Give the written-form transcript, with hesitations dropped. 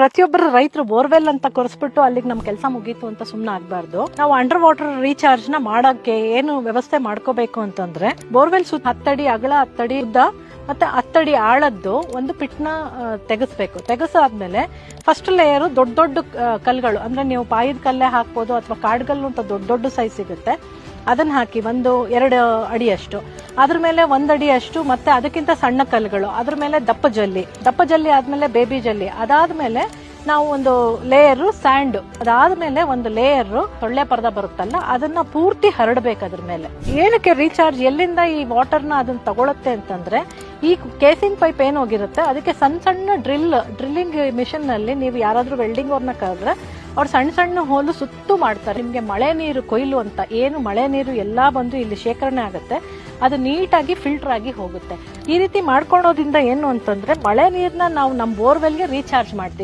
ಪ್ರತಿಯೊಬ್ಬರು ರೈತರು ಬೋರ್ವೆಲ್ ಅಂತ ಕೊರೆಸ್ಬಿಟ್ಟು ಅಲ್ಲಿಗೆ ನಮ್ ಕೆಲಸ ಮುಗೀತು ಅಂತ ಸುಮ್ನೆ ಆಗ್ಬಾರ್ದು. ನಾವು ಅಂಡರ್ ವಾಟರ್ ರೀಚಾರ್ಜ್ ನ ಮಾಡಕ್ಕೆ ಏನು ವ್ಯವಸ್ಥೆ ಮಾಡ್ಕೋಬೇಕು ಅಂತಂದ್ರೆ, ಬೋರ್ವೆಲ್ ಸುತ್ತ 10 ಅಡಿ ಅಗಲ, 10 ಅಡಿ ಉದ್ದ ಮತ್ತೆ 10 ಅಡಿ ಆಳದ್ದು ಒಂದು ಪಿಟ್ನ ತೆಗೆಸ್ಬೇಕು. ತೆಗೆಸಾದ್ಮೇಲೆ ಫಸ್ಟ್ ಲೇಯರ್ ದೊಡ್ಡ ದೊಡ್ಡ ಕಲ್ಗಳು, ಅಂದ್ರೆ ನೀವು ಪಾಯದ ಕಲ್ಲೇ ಹಾಕ್ಬೋದು ಅಥವಾ ಕಾಡ್ಗಲ್ಲು ಅಂತ ದೊಡ್ಡ ದೊಡ್ಡ ಸೈಜ್ ಸಿಗುತ್ತೆ, ಅದನ್ನ ಹಾಕಿ 1-2 ಅಡಿಯಷ್ಟು, ಅದ್ರ ಮೇಲೆ 1 ಅಡಿಯಷ್ಟು, ಮತ್ತೆ ಅದಕ್ಕಿಂತ ಸಣ್ಣ ಕಲ್ಲುಗಳು, ಅದ್ರ ಮೇಲೆ ದಪ್ಪ ಜಲ್ಲಿ ಆದ್ಮೇಲೆ ಬೇಬಿ ಜಲ್ಲಿ, ಅದಾದ್ಮೇಲೆ ನಾವು ಒಂದು ಲೇಯರ್ ಸ್ಯಾಂಡ್, ಅದಾದ್ಮೇಲೆ ಒಂದು ಲೇಯರ್ ಸೊಳ್ಳೆ ಪರ್ದ ಬರುತ್ತಲ್ಲ ಅದನ್ನ ಪೂರ್ತಿ ಹರಡ್ಬೇಕು ಅದ್ರ ಮೇಲೆ. ಏನಕ್ಕೆ ರೀಚಾರ್ಜ್, ಎಲ್ಲಿಂದ ಈ ವಾಟರ್ನ ಅದನ್ನ ತಗೊಳುತ್ತೆ ಅಂತಂದ್ರೆ, ಈ ಕೇಸಿಂಗ್ ಪೈಪ್ ಏನ್ ಹೋಗಿರುತ್ತೆ ಅದಕ್ಕೆ ಸಣ್ಣ ಸಣ್ಣ ಡ್ರಿಲ್ಲಿಂಗ್ ಮಿಷನ್ ನಲ್ಲಿ ನೀವು ಯಾರಾದ್ರೂ ವೆಲ್ಡಿಂಗ್ ಅವ್ರನ್ನ ಕರೆದ್ರೆ ಅವ್ರು ಸಣ್ಣ ಸಣ್ಣ ಹೋಲು ಸುತ್ತು ಮಾಡ್ತಾರೆ. ನಿಮ್ಗೆ ಮಳೆ ನೀರು ಕೊಯ್ಲು ಅಂತ ಏನು ಮಳೆ ನೀರು ಎಲ್ಲಾ ಬಂದು ಇಲ್ಲಿ ಶೇಖರಣೆ ಆಗುತ್ತೆ, ಅದು ನೀಟಾಗಿ ಫಿಲ್ಟರ್ ಆಗಿ ಹೋಗುತ್ತೆ. ಈ ರೀತಿ ಮಾಡ್ಕೊಳ್ಳೋದ್ರಿಂದ ಏನು ಅಂತಂದ್ರೆ ಮಳೆ ನೀರ್ನ ನಾವು ನಮ್ಮ ಬೋರ್ವೆಲ್ಗೆ ರೀಚಾರ್ಜ್ ಮಾಡ್ತೀವಿ.